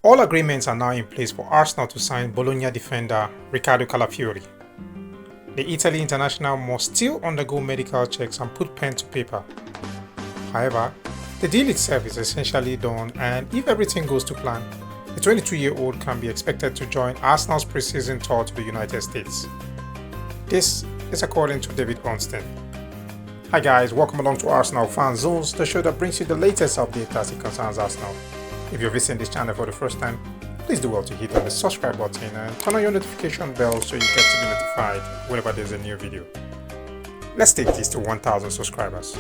All agreements are now in place for Arsenal to sign Bologna defender Riccardo Calafiori. The Italy international must still undergo medical checks and put pen to paper. However, the deal itself is essentially done, and if everything goes to plan, the 22-year-old can be expected to join Arsenal's pre-season tour to the United States. This is according to David Ornstein. Hi guys, welcome along to Arsenal Fan Zones, the show that brings you the latest update as it concerns Arsenal. If you're visiting this channel for the first time, please do well to hit on the subscribe button and turn on your notification bell so you get to be notified whenever there's a new video. Let's take this to 1,000 subscribers.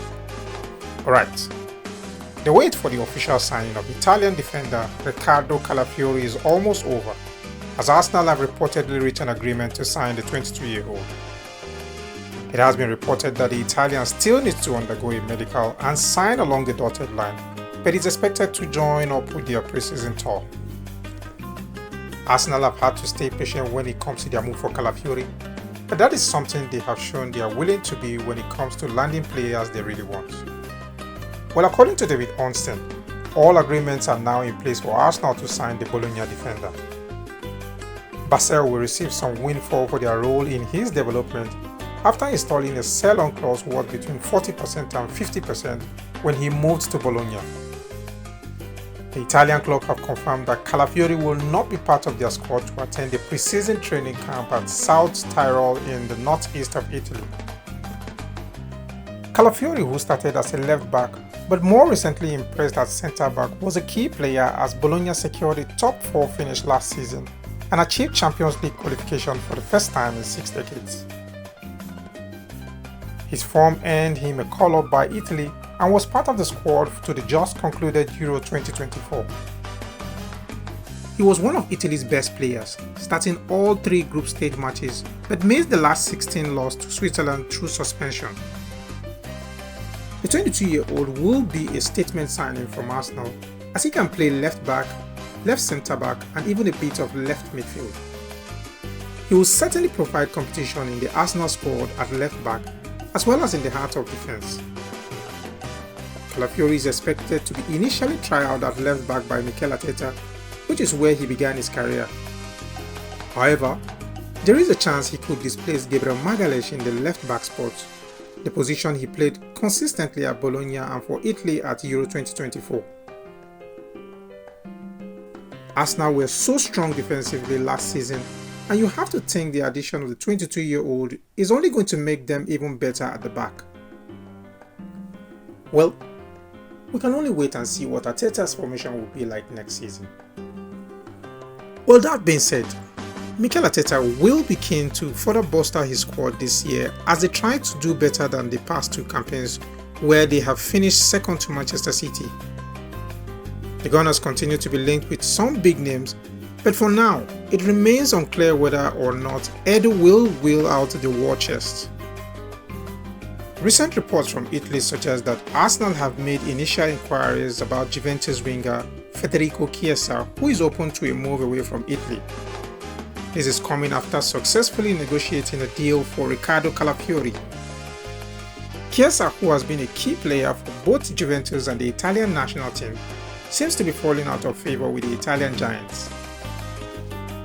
Alright, the wait for the official signing of Italian defender Riccardo Calafiori is almost over, as Arsenal have reportedly reached an agreement to sign the 22-year-old. It has been reported that the Italian still needs to undergo a medical and sign along the dotted line, but is expected to join up with their pre-season tour. Arsenal have had to stay patient when it comes to their move for Calafiori, but that is something they have shown they are willing to be when it comes to landing players they really want. Well, according to David Ornstein, all agreements are now in place for Arsenal to sign the Bologna defender. Basel will receive some windfall for their role in his development after installing a sell-on clause worth between 40% and 50% when he moved to Bologna. The Italian club have confirmed that Calafiori will not be part of their squad to attend the pre-season training camp at South Tyrol in the northeast of Italy. Calafiori, who started as a left-back but more recently impressed at centre-back, was a key player as Bologna secured a top 4 finish last season and achieved Champions League qualification for the first time in 6 decades. His form earned him a call-up by Italy and was part of the squad to the just concluded Euro 2024. He was one of Italy's best players, starting all 3 group stage matches, but missed the last 16 loss to Switzerland through suspension. The 22-year-old will be a statement signing from Arsenal, as he can play left back, left centre back and even a bit of left midfield. He will certainly provide competition in the Arsenal squad at left back as well as in the heart of defence. Calafiori is expected to be initially tried out at left back by Mikel Arteta, which is where he began his career. However, there is a chance he could displace Gabriel Magalhaes in the left back spot, the position he played consistently at Bologna and for Italy at Euro 2024. Arsenal were so strong defensively last season, and you have to think the addition of the 22-year-old is only going to make them even better at the back. Well, we can only wait and see what Arteta's formation will be like next season. Well, that being said, Mikel Arteta will be keen to further bolster his squad this year as they try to do better than the past 2 campaigns where they have finished second to Manchester City. The Gunners continue to be linked with some big names, but for now, it remains unclear whether or not Edu will wheel out the war chest. Recent reports from Italy suggest that Arsenal have made initial inquiries about Juventus winger Federico Chiesa, who is open to a move away from Italy. This is coming after successfully negotiating a deal for Riccardo Calafiori. Chiesa, who has been a key player for both Juventus and the Italian national team, seems to be falling out of favour with the Italian giants.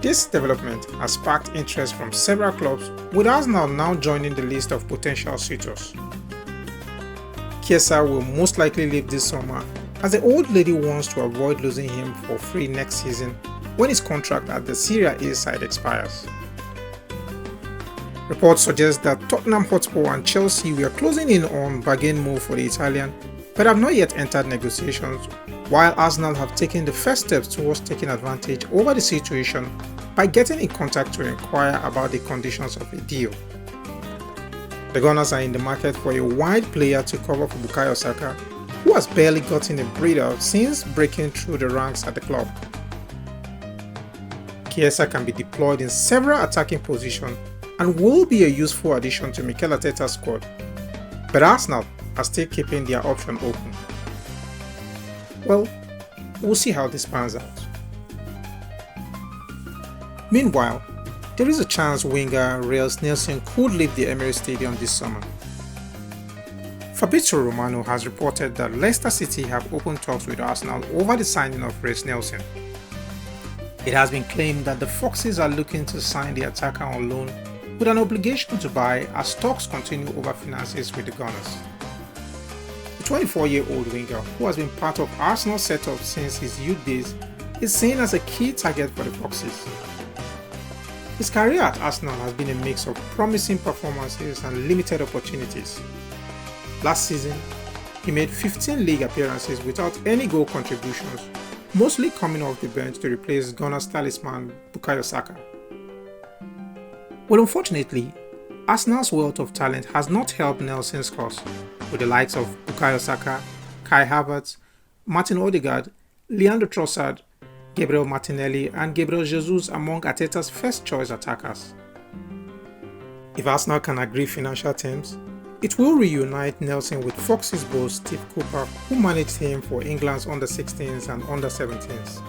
This development has sparked interest from several clubs, with Arsenal now joining the list of potential suitors. Chiesa will most likely leave this summer, as the old lady wants to avoid losing him for free next season when his contract at the Serie A side expires. Reports suggest that Tottenham Hotspur and Chelsea were closing in on bargain move for the Italian, but have not yet entered negotiations, while Arsenal have taken the first steps towards taking advantage over the situation by getting in contact to inquire about the conditions of a deal. The Gunners are in the market for a wide player to cover for Bukayo Saka, who has barely gotten a breather since breaking through the ranks at the club. Chiesa can be deployed in several attacking positions and will be a useful addition to Mikel Arteta's squad, but Arsenal are still keeping their option open. Well, we'll see how this pans out. Meanwhile, there is a chance winger Reiss Nelson could leave the Emirates Stadium this summer. Fabrizio Romano has reported that Leicester City have opened talks with Arsenal over the signing of Reiss Nelson. It has been claimed that the Foxes are looking to sign the attacker on loan with an obligation to buy as talks continue over finances with the Gunners. The 24-year-old winger, who has been part of Arsenal's setup since his youth days, is seen as a key target for the Foxes. His career at Arsenal has been a mix of promising performances and limited opportunities. Last season, he made 15 league appearances without any goal contributions, mostly coming off the bench to replace Gunners talisman Bukayo Saka. Well, unfortunately, Arsenal's wealth of talent has not helped Nelson's cause, with the likes of Bukayo Saka, Kai Havertz, Martin Odegaard, Leandro Trossard, Gabriel Martinelli and Gabriel Jesus among Arteta's first choice attackers. If Arsenal can agree financial terms, it will reunite Nelson with Foxes boss Steve Cooper, who managed him for England's under-16s and under-17s.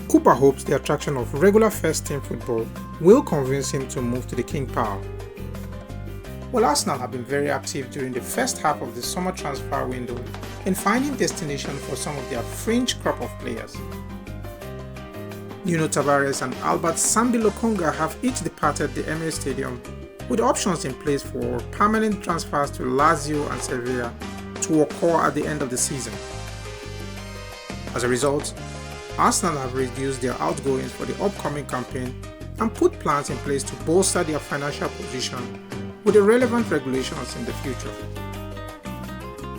Cooper hopes the attraction of regular first-team football will convince him to move to the King Power. Well, Arsenal have been very active during the first half of the summer transfer window in finding destination for some of their fringe crop of players. Nuno Tavares and Albert Sambi Lokonga have each departed the Emirates Stadium, with options in place for permanent transfers to Lazio and Sevilla to occur at the end of the season. As a result, Arsenal have reduced their outgoings for the upcoming campaign and put plans in place to bolster their financial position with the relevant regulations in the future.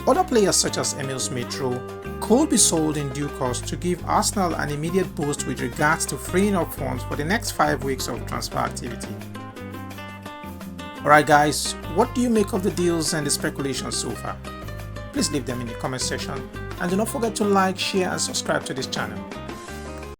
Other players such as Emil Smith-Rowe could be sold in due course to give Arsenal an immediate boost with regards to freeing up funds for the next 5 weeks of transfer activity. Alright guys, what do you make of the deals and the speculations so far? Please leave them in the comment section and do not forget to like, share and subscribe to this channel.